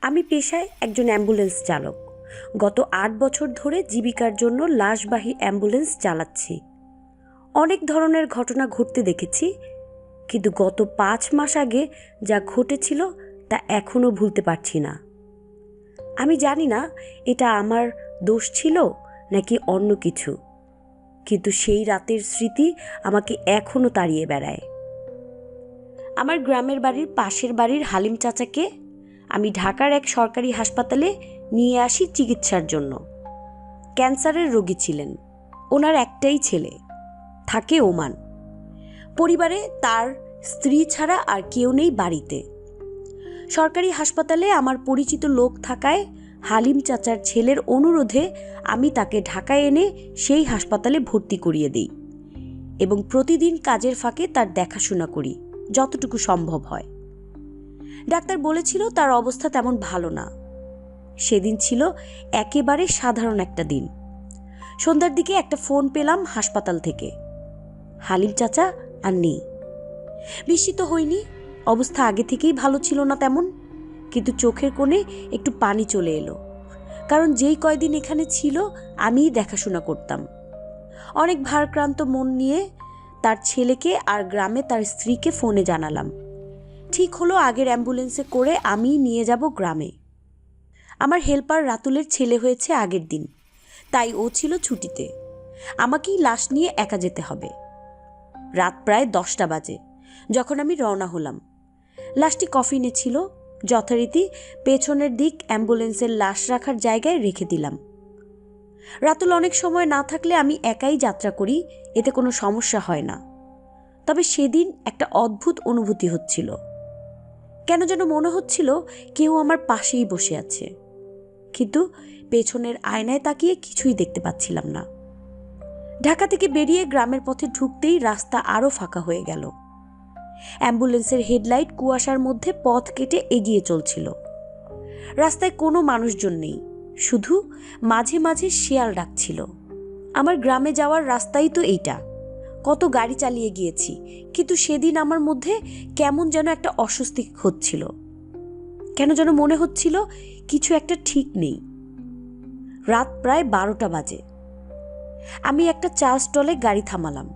আমি পেশায় একজন অ্যাম্বুলেন্স চালক। গত ৮ বছর ধরে জীবিকার জন্য লাশবাহী অ্যাম্বুলেন্স চালাচ্ছি। অনেক ধরনের ঘটনা ঘটতে দেখেছি, কিন্তু গত ৫ মাস আগে যা ঘটেছিল তা এখনও ভুলতে পারছি না। আমি জানি না এটা আমার দোষ ছিল নাকি অন্য কিছু, কিন্তু সেই রাতের স্মৃতি আমাকে এখনও তাড়িয়ে বেড়ায়। আমার গ্রামের বাড়ির পাশের বাড়ির হালিম চাচাকে আমি ঢাকার এক সরকারি হাসপাতালে নিয়ে আসি চিকিৎসার জন্য। ক্যান্সারের রোগী ছিলেন। ওনার একটাই ছেলে, থাকে ওমান। পরিবারে তার স্ত্রী ছাড়া আর কেউ নেই বাড়িতে। সরকারি হাসপাতালে আমার পরিচিত লোক থাকায় হালিম চাচার ছেলের অনুরোধে আমি তাকে ঢাকায় এনে সেই হাসপাতালে ভর্তি করিয়ে দিই এবং প্রতিদিন কাজের ফাঁকে তার দেখাশোনা করি যতটুকু সম্ভব হয়। ডাক্তার বলেছিল তার অবস্থা তেমন ভালো না। সেদিন ছিল একেবারে সাধারণ একটা দিন। সন্ধ্যার দিকে একটা ফোন পেলাম হাসপাতাল থেকে। হালিম চাচা আর নেই। বিস্মিত হইনি, অবস্থা আগে থেকেই ভালো ছিল না তেমন, কিন্তু চোখের কোণে একটু পানি চলে এলো, কারণ যেই কয়দিন এখানে ছিল আমিই দেখাশোনা করতাম। অনেক ভারাক্রান্ত মন নিয়ে তার ছেলেকে আর গ্রামে তার স্ত্রীকে ফোনে জানালাম। ঠিক হলো আগের অ্যাম্বুলেন্সে করে আমিই নিয়ে যাব গ্রামে। আমার হেল্পার রাতুলের ছেলে হয়েছে আগের দিন, তাই ও ছিল ছুটিতে। আমাকেই লাশ নিয়ে একা যেতে হবে। রাত প্রায় 10টা বাজে যখন আমি রওনা হলাম। লাশটি কফিনে ছিল। যথারীতি পেছনের দিক অ্যাম্বুলেন্সের লাশ রাখার জায়গায় রেখে দিলাম। রাতুল অনেক সময় না থাকলে আমি একাই যাত্রা করি, এতে কোনো সমস্যা হয় না। তবে সেদিন একটা অদ্ভুত অনুভূতি হচ্ছিল। কেন যেন মনে হচ্ছিল কেউ আমার পাশেই বসে আছে, কিন্তু পেছনের আয়নায় তাকিয়ে কিছুই দেখতে পাচ্ছিলাম না। ঢাকা থেকে বেরিয়ে গ্রামের পথে ঢুকতেই রাস্তা আরও ফাঁকা হয়ে গেল। অ্যাম্বুলেন্সের হেডলাইট কুয়াশার মধ্যে পথ কেটে এগিয়ে চলছিল। রাস্তায় কোনো মানুষজন নেই, শুধু মাঝে মাঝে শেয়াল ডাকছিল। আমার গ্রামে যাওয়ার রাস্তাই তো এইটা। কত গাড়ি চালিয়ে গিয়েছি, কিন্তু সেদিন আমার মধ্যে কেমন যেন একটা অস্বস্তি হচ্ছিল। কেন যেন মনে হচ্ছিল কিছু একটা ঠিক নেই। রাত প্রায় 12টা বাজে। আমি একটা চা স্টলে গাড়ি থামালাম।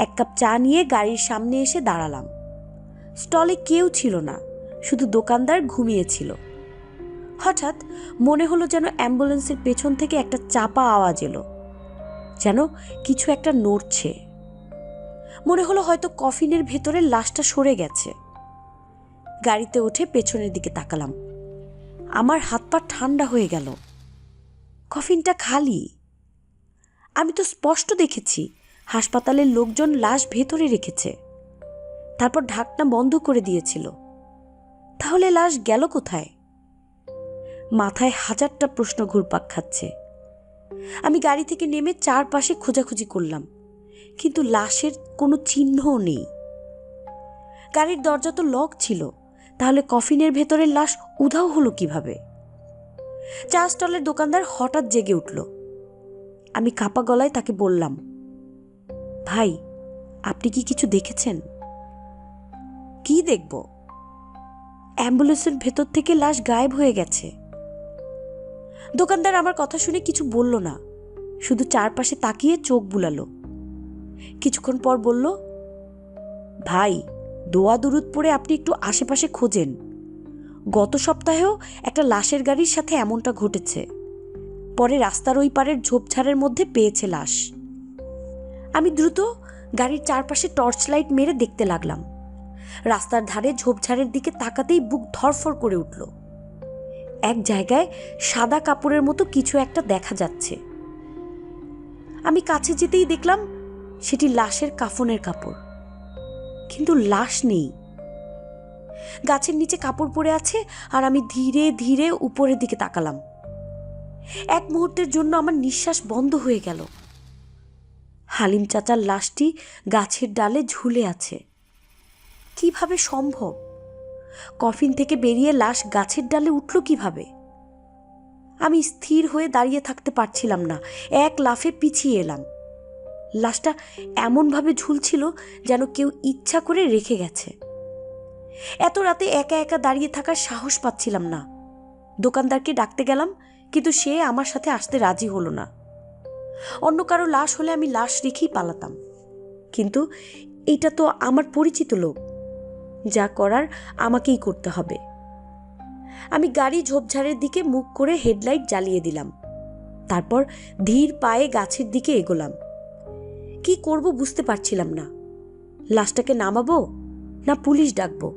1 কাপ চা নিয়ে গাড়ির সামনে এসে দাঁড়ালাম। স্টলে কেউ ছিল না, শুধু দোকানদার ঘুমিয়েছিল। হঠাৎ মনে হলো যেন অ্যাম্বুলেন্সের পেছন থেকে একটা চাপা আওয়াজ এলো, যেন কিছু একটা নড়ছে। মনে হলো হয়তো কফিনের ভেতরে লাশটা সরে গেছে। গাড়িতে উঠে পেছনের দিকে তাকালাম। আমার হাত পা ঠান্ডা হয়ে গেল। কফিনটা খালি। আমি তো স্পষ্ট দেখেছি হাসপাতালের লোকজন লাশ ভেতরে রেখেছে, তারপর ঢাকনা বন্ধ করে দিয়েছিল। তাহলে লাশ গেল কোথায়? মাথায় হাজারটা প্রশ্ন ঘুরপাক খাচ্ছে। আমি গাড়ি থেকে নেমে চারপাশে খোঁজাখুঁজি করলাম, কিন্তু লাশের কোনো চিহ্নও নেই। গাড়ির দরজা তো লক ছিল, তাহলে কফিনের ভেতরের লাশ উধাও হলো কিভাবে? চা স্টলের দোকানদার হঠাৎ জেগে উঠল। আমি কাপা গলায় তাকে বললাম, ভাই, আপনি কি কিছু দেখেছেন? কি দেখব? অ্যাম্বুলেন্সের ভেতর থেকে লাশ গায়েব হয়ে গেছে। দোকানদার আমার কথা শুনে কিছু বলল না, শুধু চারপাশে তাকিয়ে চোখ বুলালো। কিছুক্ষণ পর বলল, ভাই, দোয়া দুরুদ পড়ে আপনি একটু আশেপাশে খোঁজেন। গত সপ্তাহেও একটা লাশের গাড়ির সাথে এমনটা ঘটেছে। পরে রাস্তার ওই পারের ঝোপঝাড়ের মধ্যে পেয়েছে লাশ। আমি দ্রুত গাড়ির চারপাশে টর্চ লাইট মেরে দেখতে লাগলাম। রাস্তার ধারে ঝোপঝাড়ের দিকে তাকাতেই বুক ধরফর করে উঠল। এক জায়গায় সাদা কাপড়ের মতো কিছু একটা দেখা যাচ্ছে। আমি কাছে যেতেই দেখলাম সেটি লাশের কাফনের কাপড়, কিন্তু লাশ নেই। গাছের নিচে কাপড় পরে আছে, আর আমি ধীরে ধীরে উপরের দিকে তাকালাম। এক মুহূর্তের জন্য আমার নিঃশ্বাস বন্ধ হয়ে গেল। হালিম চাচার লাশটি গাছের ডালে ঝুলে আছে। কিভাবে সম্ভব? কফিন থেকে বেরিয়ে লাশ গাছের ডালে উঠল কিভাবে? আমি স্থির হয়ে দাঁড়িয়ে থাকতে পারছিলাম না। এক লাফে পিছিয়ে এলাম। লাশটা এমনভাবে ঝুলছিল যেন কেউ ইচ্ছা করে রেখে গেছে। এত রাতে একা একা দাঁড়িয়ে থাকার সাহস পাচ্ছিলাম না। দোকানদারকে ডাকতে গেলাম, কিন্তু সে আমার সাথে আসতে রাজি হলো না। অন্য কারো লাশ হলে আমি লাশ রেখেই পালাতাম, কিন্তু এটা তো আমার পরিচিত লোক, যা করার আমাকেই করতে হবে। আমি গাড়ি ঝোপঝাড়ের দিকে মুখ করে হেডলাইট জ্বালিয়ে দিলাম। তারপর ধীর পায়ে গাছের দিকে এগোলাম। কি করব বুঝতে পারছিলাম না। লাশটাকে নামাবো না পুলিশ ডাকবো?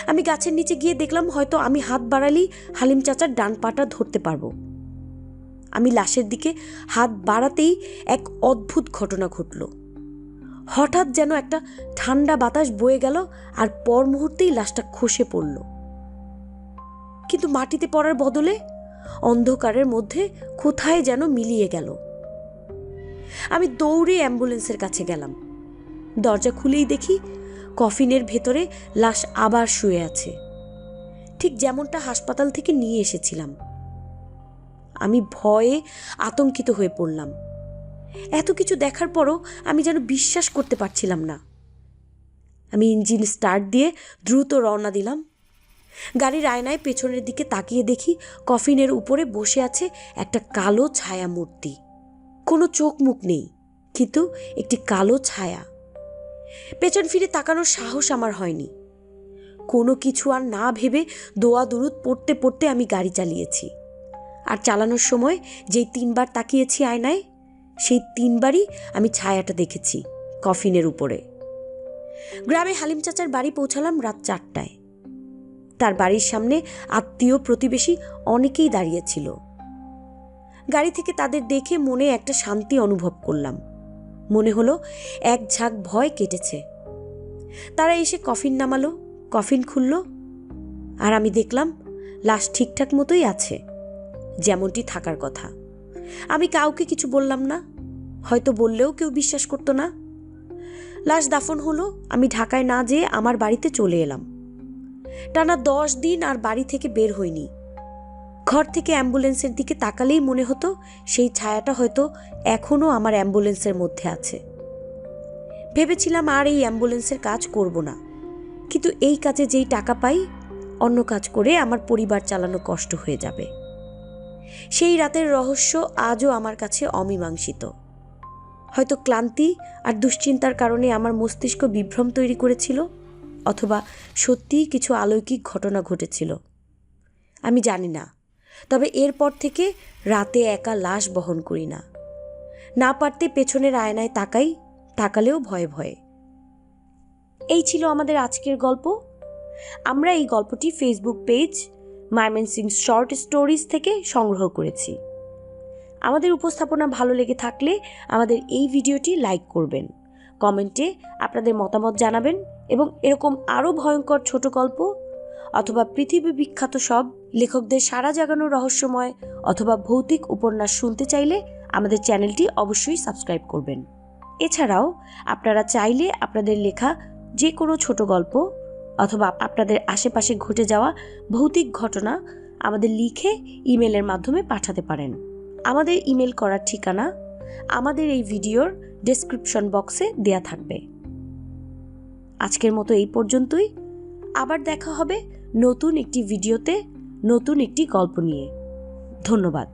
আমি গাছের নিচে গিয়ে দেখলাম হয়তো আমি হাত বাড়ালেই হালিম চাচার ডান পাটা ধরতে পারবো। আমি লাশের দিকে হাত বাড়াতেই এক অদ্ভুত ঘটনা ঘটল। হঠাৎ যেন একটা ঠান্ডা বাতাস বয়ে গেল, আর পর মুহূর্তেই লাশটা খসে পড়ল। কিন্তু মাটিতে পড়ার বদলে অন্ধকারের মধ্যে কোথায় যেন মিলিয়ে গেল। আমি দৌড়ে অ্যাম্বুলেন্সের কাছে গেলাম। দরজা খুলেই দেখি কফিনের ভেতরে লাশ আবার শুয়ে আছে, ঠিক যেমনটা হাসপাতাল থেকে নিয়ে এসেছিলাম। আমি ভয়ে আতঙ্কিত হয়ে পড়লাম। এত কিছু দেখার পরও আমি যেন বিশ্বাস করতে পারছিলাম না। আমি ইঞ্জিন স্টার্ট দিয়ে দ্রুত রওনা দিলাম। গাড়ির আয়নায় পেছনের দিকে তাকিয়ে দেখি কফিনের উপরে বসে আছে একটা কালো ছায়া মূর্তি। কোনো চোখ মুখ নেই, কিন্তু একটি কালো ছায়া। পেছন ফিরে তাকানোর সাহস আমার হয়নি। কোনো কিছু আর না ভেবে দোয়া দুরুদ পড়তে পড়তে আমি গাড়ি চালিয়েছি। আর চালানোর সময় যেই 3 বার তাকিয়েছি আয়নায়, সেই 3 বারই আমি ছায়াটা দেখেছি কফিনের উপরে। গ্রামে হালিম চাচার বাড়ি পৌঁছালাম রাত 4টায়। তার বাড়ির সামনে আত্মীয় প্রতিবেশী অনেকেই দাঁড়িয়েছিল। গাড়ি থেকে তাদের দেখে মনে একটা শান্তি অনুভব করলাম। মনে হলো এক ঝাঁক ভয় কেটেছে। তারা এসে কফিন নামালো, কফিন খুলল, আর আমি দেখলাম লাশ ঠিকঠাক মতোই আছে, যেমনটি থাকার কথা। আমি কাউকে কিছু বললাম না, হয়তো বললেও কেউ বিশ্বাস করতো না। লাশ দাফন হলো। আমি ঢাকায় না যেয়ে আমার বাড়িতে চলে এলাম। টানা 10 দিন আর বাড়ি থেকে বের হইনি। ঘর থেকে অ্যাম্বুলেন্সের দিকে তাকালেই মনে হতো সেই ছায়াটা হয়তো এখনো আমার অ্যাম্বুলেন্সের মধ্যে আছে। ভেবেছিলাম আর এই অ্যাম্বুলেন্সের কাজ করব না, কিন্তু এই কাজে যেই টাকা পাই, অন্য কাজ করে আমার পরিবার চালানো কষ্ট হয়ে যাবে। সেই রাতের রহস্য আজও আমার কাছে অমীমাংসিত। হয়তো ক্লান্তি আর দুশ্চিন্তার কারণে আমার মস্তিষ্ক বিভ্রম তৈরি করেছিল, অথবা সত্যিই কিছু অলৌকিক ঘটনা ঘটেছিল। আমি জানি না, তবে এরপর থেকে রাতে একা লাশ বহন করি না। না পারতে পেছনের আয়নায় তাকাই, তাকালেও ভয়ে ভয়ে। এই ছিল আমাদের আজকের গল্প। আমরা এই গল্পটি Facebook page Mymensingh short stories থেকে সংগ্রহ করেছি। আমাদের উপস্থাপনা ভালো লেগে থাকলে আমাদের এই ভিডিওটি লাইক করবেন, কমেন্টে আপনাদের মতামত জানাবেন, এবং এরকম আরও ভয়ঙ্কর ছোট গল্প অথবা পৃথিবী বিখ্যাত সব লেখকদের সাড়া জাগানো রহস্যময় অথবা ভৌতিক উপন্যাস শুনতে চাইলে আমাদের চ্যানেলটি অবশ্যই সাবস্ক্রাইব করবেন। এছাড়াও আপনারা চাইলে আপনাদের লেখা যে কোনো ছোট গল্প অথবা আপনাদের আশেপাশে ঘটে যাওয়া ভৌতিক ঘটনা আমাদের লিখে ইমেলের মাধ্যমে পাঠাতে পারেন। আমাদের ইমেল করার ঠিকানা আমাদের এই ভিডিওর ডেসক্রিপশন বক্সে দেয়া থাকবে। আজকের মতো এই পর্যন্তই। আবার দেখা হবে নতুন একটি ভিডিওতে, নতুন একটি গল্প নিয়ে। ধন্যবাদ।